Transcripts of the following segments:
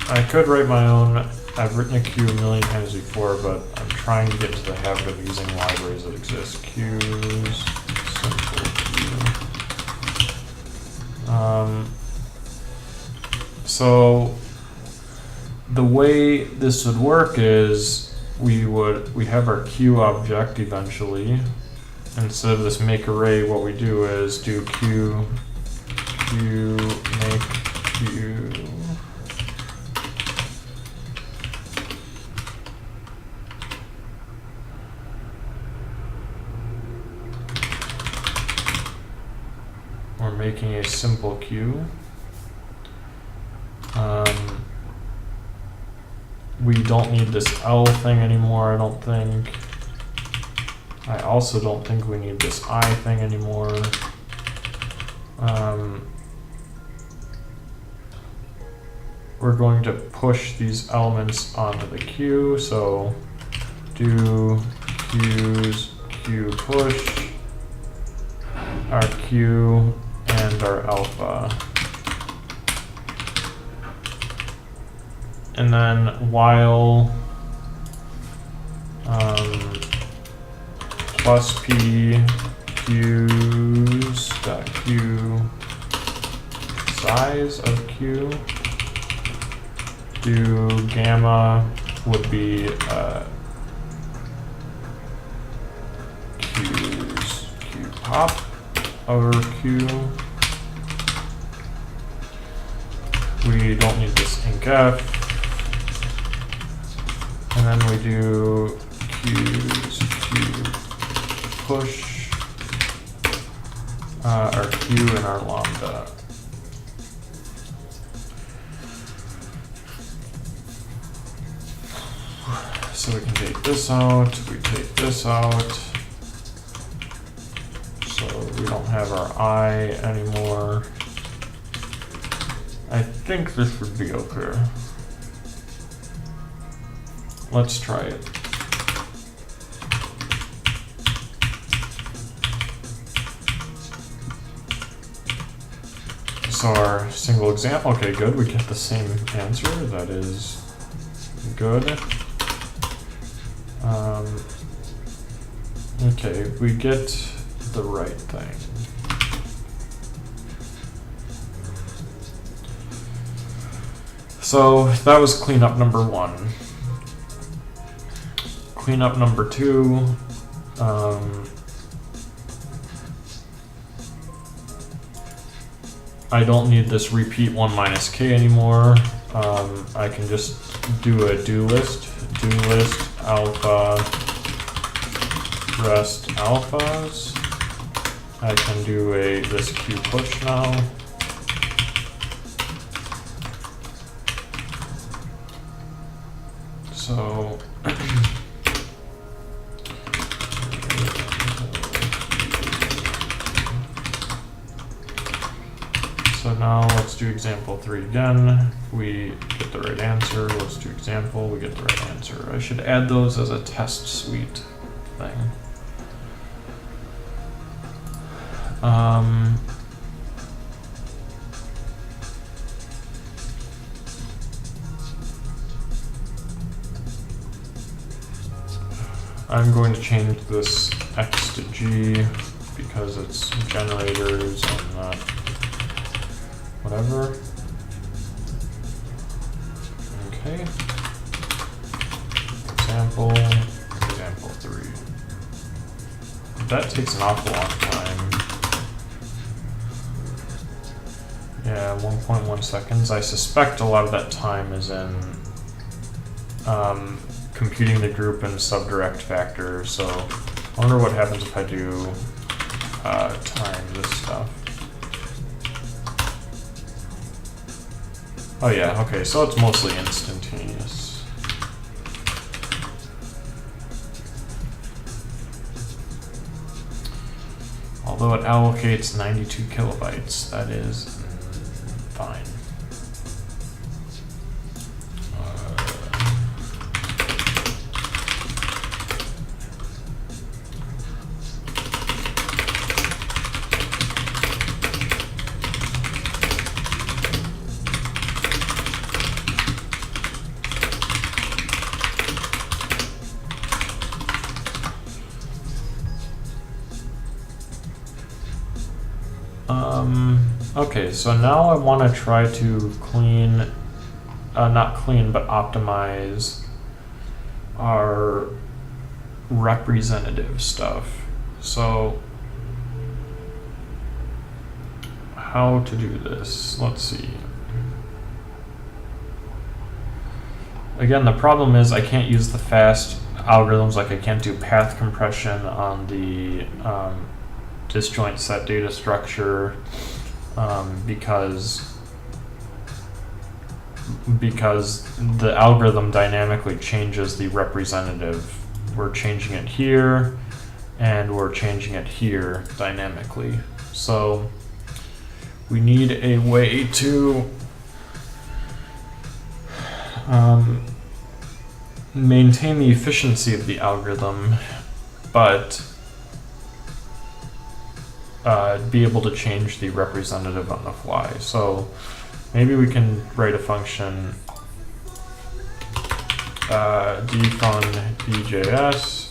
I could write my own. I've written a queue a million times before, but I'm trying to get into the habit of using libraries that exist. Queues, simple queue. So the way this would work is we have our queue object eventually. Instead of this make array, what we do is do queue make queue. We're making a simple queue. We don't need this L thing anymore, I don't think. I also don't think we need this I thing anymore. We're going to push these elements onto the queue, so do queues queue push our queue and our alpha. And then while plus p queues dot queue size of queue, do gamma would be queues queue pop over queue. We don't need this incf. And then we do queues queue push our queue and our lambda. So we can take this out, we take this out. So we don't have our I anymore. I think this would be okay. Let's try it. So our single example, okay, good, we get the same answer, that is good. Okay, we get the right thing. So that was cleanup number 1. Cleanup number 2, I don't need this repeat 1 minus k anymore. I can just do a do list alpha rest alphas. I can do this queue push now. So now let's do example 3 again. We get the right answer. Let's do example. We get the right answer. I should add those as a test suite thing. I'm going to change this X to G because it's generators and not whatever. Okay. Example 3. That takes an awful long time. Yeah, 1.1 seconds. I suspect a lot of that time is in computing the group and subdirect factors. So I wonder what happens if I do time this stuff. Oh yeah, okay, so it's mostly instantaneous. Although it allocates 92 kilobytes, that is fine. Okay, so now I want to try to clean, not clean, but optimize our representative stuff. So how to do this? Let's see. Again, the problem is I can't use the fast algorithms, like I can't do path compression on the disjoint set data structure because the algorithm dynamically changes the representative. We're changing it here and we're changing it here dynamically. So we need a way to maintain the efficiency of the algorithm, but be able to change the representative on the fly. So maybe we can write a function defun djs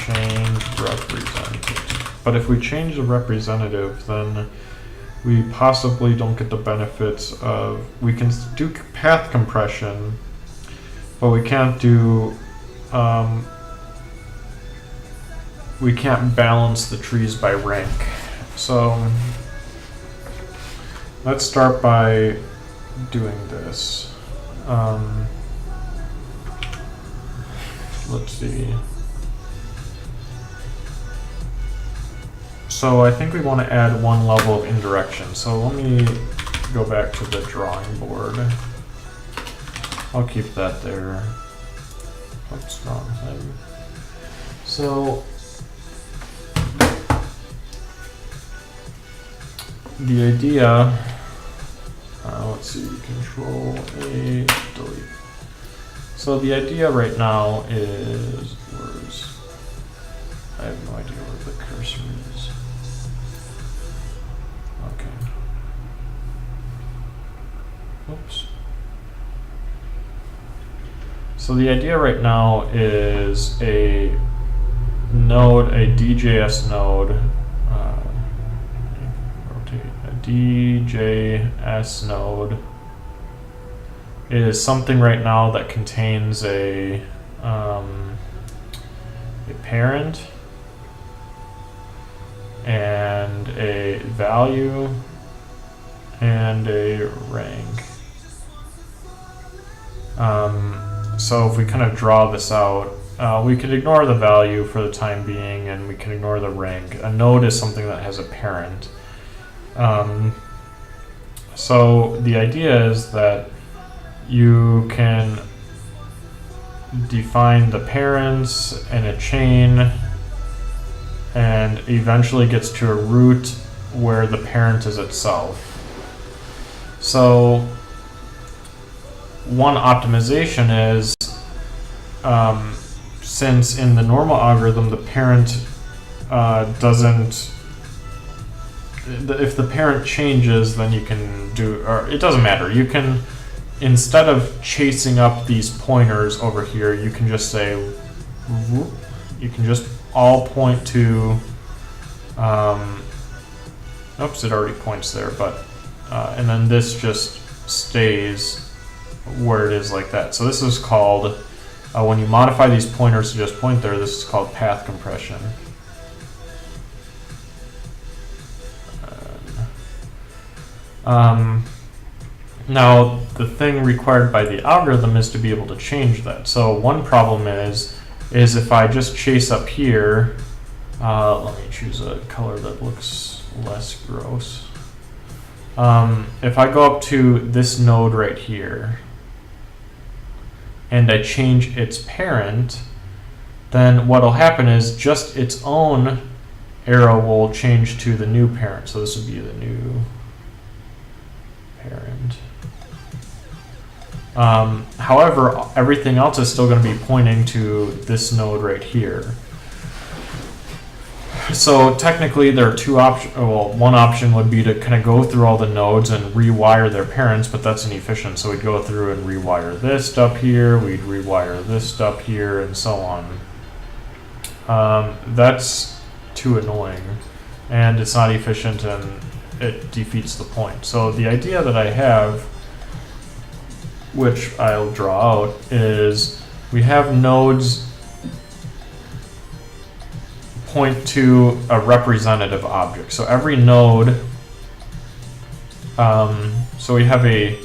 change representative. But if we change the representative, then we possibly don't get the benefits of, we can do path compression, but we can't do, we can't balance the trees by rank. So let's start by doing this. Let's see. So I think we want to add one level of indirection. So let me go back to the drawing board. I'll keep that there. Oops, wrong thing. So the idea, let's see, Control A, delete. So the idea right now is, I have no idea where the cursor is. Okay. Oops. So the idea right now is a node, a DJS node, rotate, a DJS node is something right now that contains a parent and a value and a rank. So if we kind of draw this out, we could ignore the value for the time being, and we can ignore the rank. A node is something that has a parent. So the idea is that you can define the parents in a chain and eventually gets to a root where the parent is itself. So one optimization is, since in the normal algorithm the parent doesn't, if the parent changes, then you can do, or it doesn't matter, you can, instead of chasing up these pointers over here, you can just say, whoop, you can just all point to, oops, it already points there, but, and then this just stays where it is like that. So this is called, when you modify these pointers to just point there, this is called path compression. Now, the thing required by the algorithm is to be able to change that. So one problem is if I just chase up here, let me choose a color that looks less gross. If I go up to this node right here, and I change its parent, then what'll happen is just its own arrow will change to the new parent. So this would be the new parent. However, everything else is still going to be pointing to this node right here. So technically there are two options. Well, one option would be to kind of go through all the nodes and rewire their parents, but that's inefficient. So we'd go through and rewire this up here, we'd rewire this up here, and so on. That's too annoying. and it's not efficient, and it defeats the point. So the idea that I have, which I'll draw out, is we have nodes point to a representative object. So every node, so we have a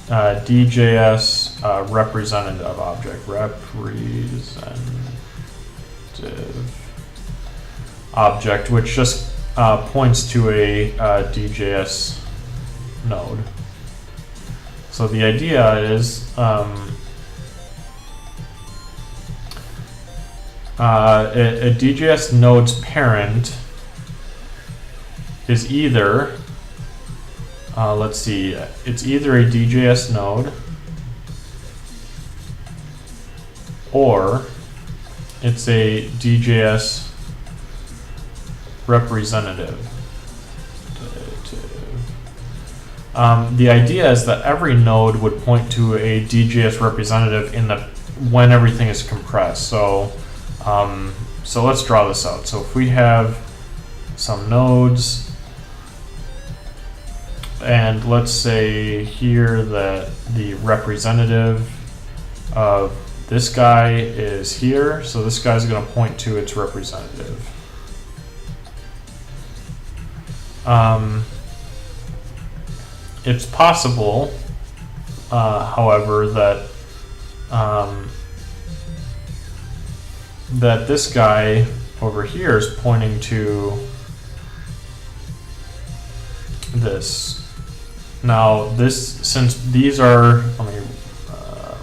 DJS representative object, which just points to a DJS node. So the idea is a DJS node's parent is either, let's see, it's either a DJS node or it's a DJS representative. The idea is that every node would point to a DJS representative in the when everything is compressed. So let's draw this out. So if we have some nodes, and let's say here that the representative of this guy is here, so this guy's going to point to its representative. It's possible, however, that that this guy over here is pointing to this. Now, since these are, let me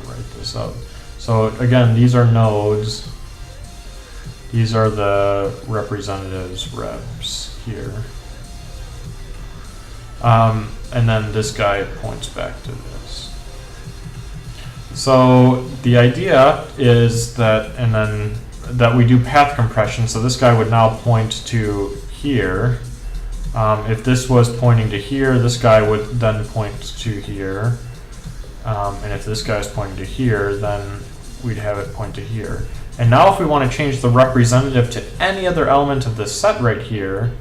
write this up. So again, these are nodes. These are the representatives, reps here. And then this guy points back to this. So the idea is that, and then that we do path compression. So this guy would now point to here. If this was pointing to here, this guy would then point to here. And if this guy is pointing to here, then we'd have it point to here. And now if we want to change the representative to any other element of this set right here,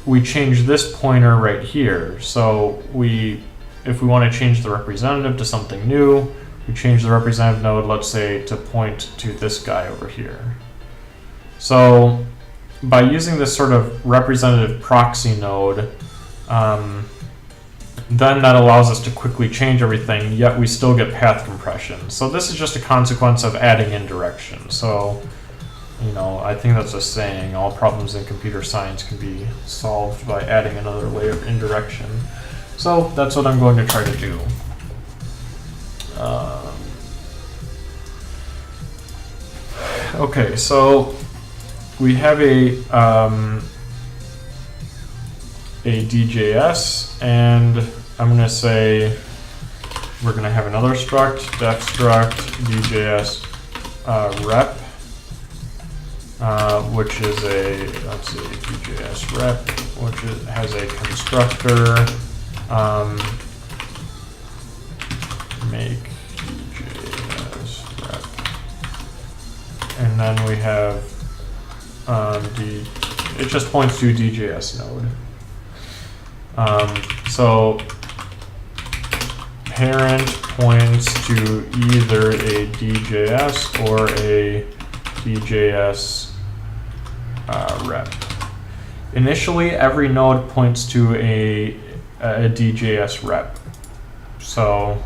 we change this pointer right here. So if we want to change the representative to something new, we change the representative node, let's say, to point to this guy over here. So by using this sort of representative proxy node, then that allows us to quickly change everything, yet we still get path compression. So this is just a consequence of adding indirection. So, you know, I think that's a saying, all problems in computer science can be solved by adding another layer of indirection. So that's what I'm going to try to do. Okay, so we have a DJS, and I'm going to say we're going to have another struct, def struct DJS rep, which is a, let's see, DJS rep, which has a constructor, make DJS rep, and then we have it just points to a DJS node. So parent points to either a DJS or a DJS rep. Initially, every node points to a DJS rep. So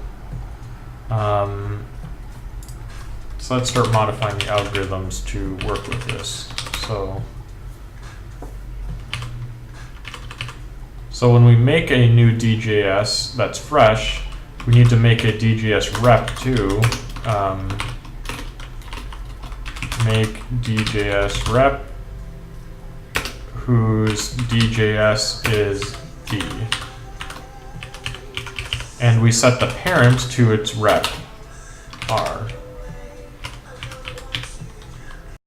let's start modifying the algorithms to work with this. So when we make a new DJS that's fresh, we need to make a DJS rep too. Make DJS rep whose DJS is D. And we set the parent to its rep R.